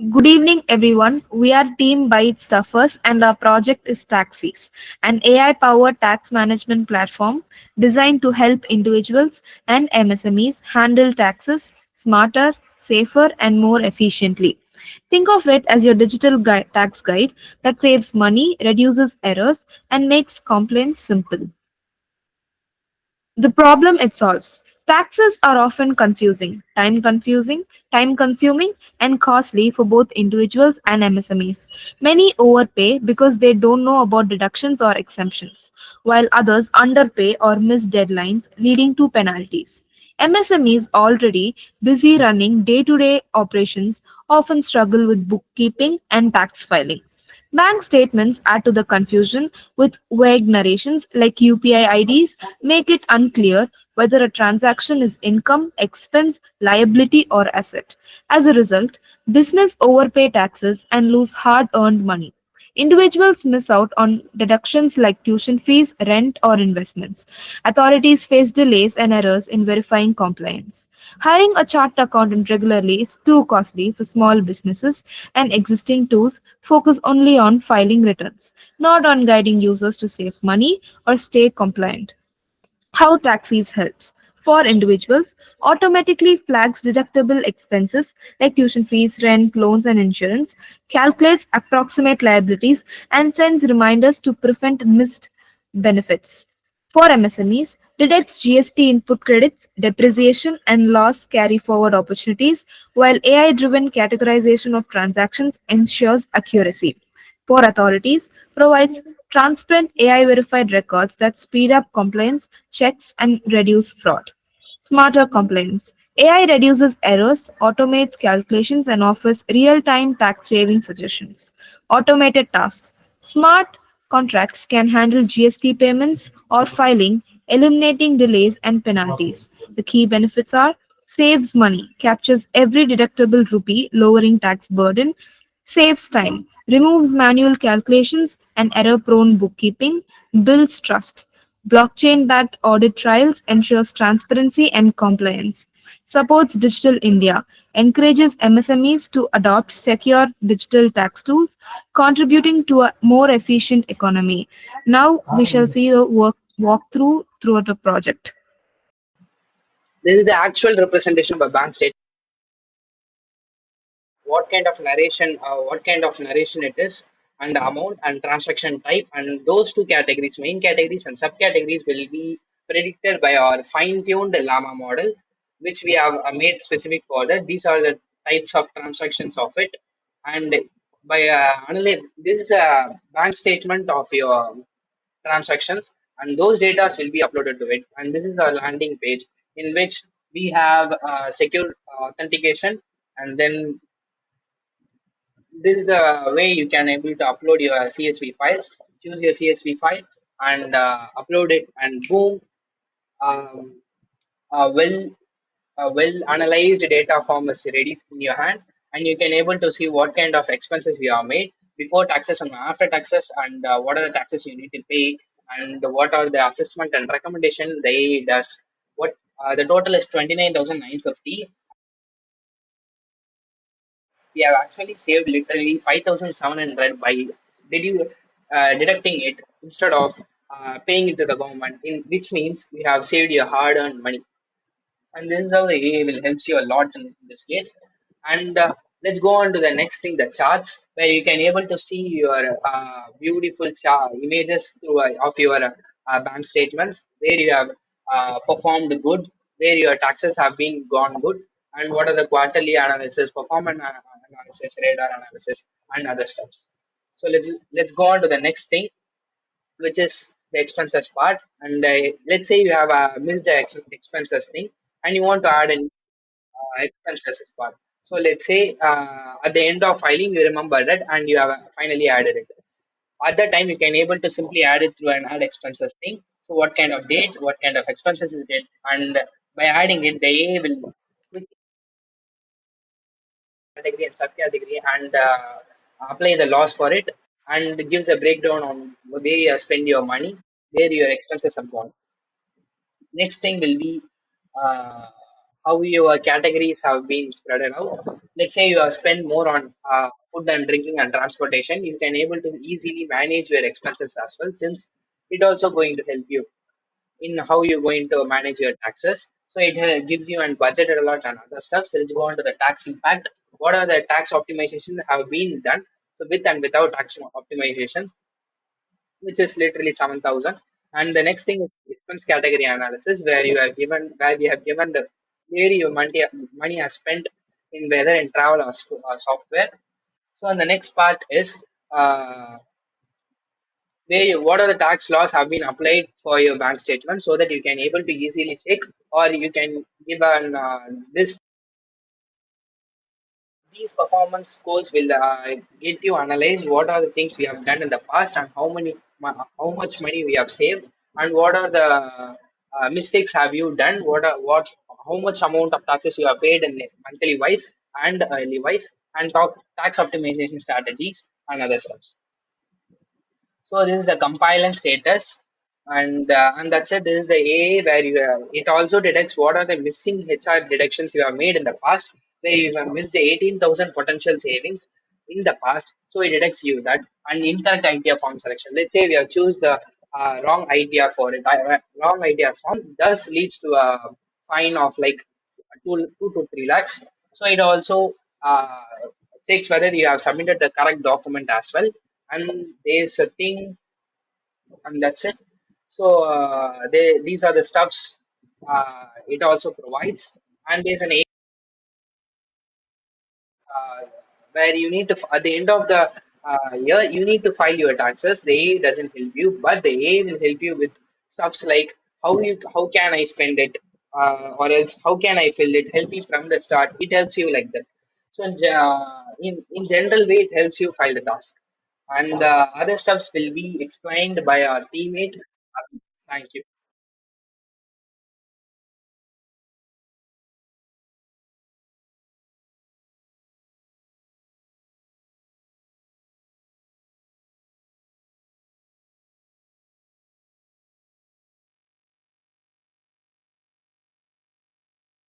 Good evening, everyone. We are Team Byte Stuffers, and our project is TaxEase, an AI-powered tax management platform designed to help individuals and MSMEs handle taxes smarter, safer, and more efficiently. Think of it as your digital tax guide that saves money, reduces errors, and makes compliance simple. The problem it solves. Taxes are often time consuming, and costly for both individuals and MSMEs. Many overpay because they don't know about deductions or exemptions, while others underpay or miss deadlines, leading to penalties. MSMEs already busy running day-to-day operations often struggle with bookkeeping and tax filing. Bank statements add to the confusion with vague narrations like UPI IDs make it unclear whether a transaction is income, expense, liability, or asset. As a result, business overpay taxes and lose hard-earned money. Individuals miss out on deductions like tuition fees, rent, or investments. Authorities face delays and errors in verifying compliance. Hiring a chartered accountant regularly is too costly for small businesses, and existing tools focus only on filing returns, not on guiding users to save money or stay compliant. How TaxEase helps. For individuals, automatically flags deductible expenses like tuition fees, rent, loans, and insurance, calculates approximate liabilities, and sends reminders to prevent missed benefits. For MSMEs, detects GST input credits, depreciation, and loss carry forward opportunities, while AI driven categorization of transactions ensures accuracy. For authorities, provides transparent AI verified records that speed up compliance checks and reduce fraud. Smarter compliance. AI reduces errors, automates calculations, and offers real time tax saving suggestions. Automated tasks. Smart contracts can handle GST payments or filing, eliminating delays and penalties. The key benefits are saves money, captures every deductible rupee, lowering tax burden, saves time, removes manual calculations and error-prone bookkeeping, builds trust. Blockchain-backed audit trails ensures transparency and compliance. Supports Digital India, encourages MSMEs to adopt secure digital tax tools, contributing to a more efficient economy. Now we shall see the walkthrough throughout the project. This is the actual representation of a bank statement. What kind of narration it is, and the amount and transaction type, and those two categories, main categories and subcategories, will be predicted by our fine-tuned llama model, which we have made specific for that. These are the types of transactions of it, and by analyze this is a bank statement of your transactions, and those data will be uploaded to it. And this is our landing page in which we have secure authentication, and then this is the way you can able to upload your CSV files. Choose your CSV file and upload it, and boom, um, a well analyzed data form is ready in your hand, and you can able to see what kind of expenses we are made before taxes and after taxes, and what are the taxes you need to pay, and what are the assessment and recommendation they does. What the total is 29,950. We have actually saved literally 5,700 by deducting it instead of paying it to the government, in which means we have saved your hard-earned money. And this is how the AI will helps you a lot in this case. And let's go on to the next thing, the charts, where you can able to see your beautiful images of your bank statements, where you have performed good, where your taxes have been gone good, and what are the quarterly analysis, performance analysis, radar analysis, and other stuff. So let's go on to the next thing, which is the expenses part. And let's say you have missed the expenses thing, and you want to add an expenses part. So let's say at the end of filing, you remember that, and you have finally added it. At that time, you can able to simply add it through an add expenses thing. So what kind of date, what kind of expenses you did, and by adding it, the AI will quickly category and subcategory, and apply the loss for it, and gives a breakdown on where you spend your money, where your expenses have gone. Next thing will be uh, how your categories have been spread out. Let's say you have spent more on food and drinking and transportation, you can able to easily manage your expenses as well, since it also going to help you in how you're going to manage your taxes. So it gives you and budget a lot and other stuff. So let's go on to the tax impact. What are the tax optimizations have been done? So with and without tax optimizations, which is literally 7,000. And the next thing is expense category analysis, where we have given the where your money has spent in whether in travel or software. So and the next part is what are the tax laws have been applied for your bank statement, so that you can able to easily check, or you can give an this these performance scores will get you analyze what are the things we have done in the past, and how much money we have saved, and what are the mistakes have you done, what how much amount of taxes you have paid in monthly wise and yearly wise, and talk tax optimization strategies and other stuff. So this is the compile status, and that's it. This is the AA where it also detects what are the missing HR deductions you have made in the past, where you have missed 18,000 potential savings in the past. So it detects you that, and incorrect idea form selection. Let's say we have choose the wrong idea for it. Wrong idea form does leads to a fine of like 2 to 3 lakhs. So it also checks whether you have submitted the correct document as well, and there's a thing, and that's it. So these are the stuffs it also provides, and there's an where you need to at the end of the year you need to file your taxes. The A doesn't help you, but the A will help you with stuffs like how can I spend it, or else how can I fill it. Help you from the start. It helps you like that. So in general way, it helps you file the task, and other stuffs will be explained by our teammate. Thank you.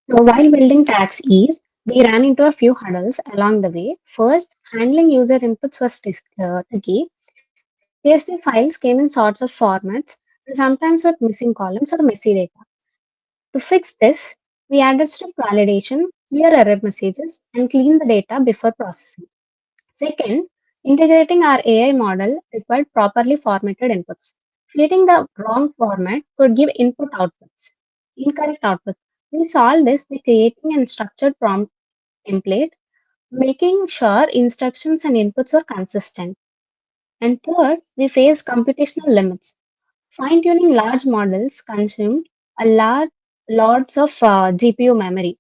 So while building TaxEase, we ran into a few hurdles along the way. First, handling user inputs was tricky. CSV files came in sorts of formats and sometimes with missing columns or messy data. To fix this, we added strict validation, clear error messages, and cleaned the data before processing. Second, integrating our AI model required properly formatted inputs. Feeding the wrong format could give incorrect outputs. We solved this by creating a structured prompt template, making sure instructions and inputs were consistent. And third, we faced computational limits. Fine-tuning large models consumed a large lots of GPU memory.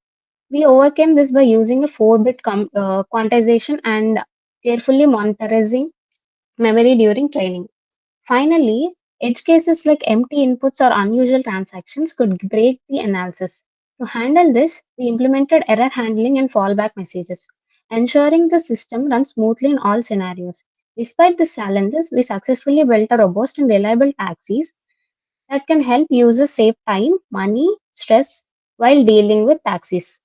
We overcame this by using a 4-bit quantization and carefully monitoring memory during training. Finally, edge cases like empty inputs or unusual transactions could break the analysis. To handle this, we implemented error handling and fallback messages, ensuring the system runs smoothly in all scenarios. Despite these challenges, we successfully built a robust and reliable taxis that can help users save time, money, stress while dealing with taxis.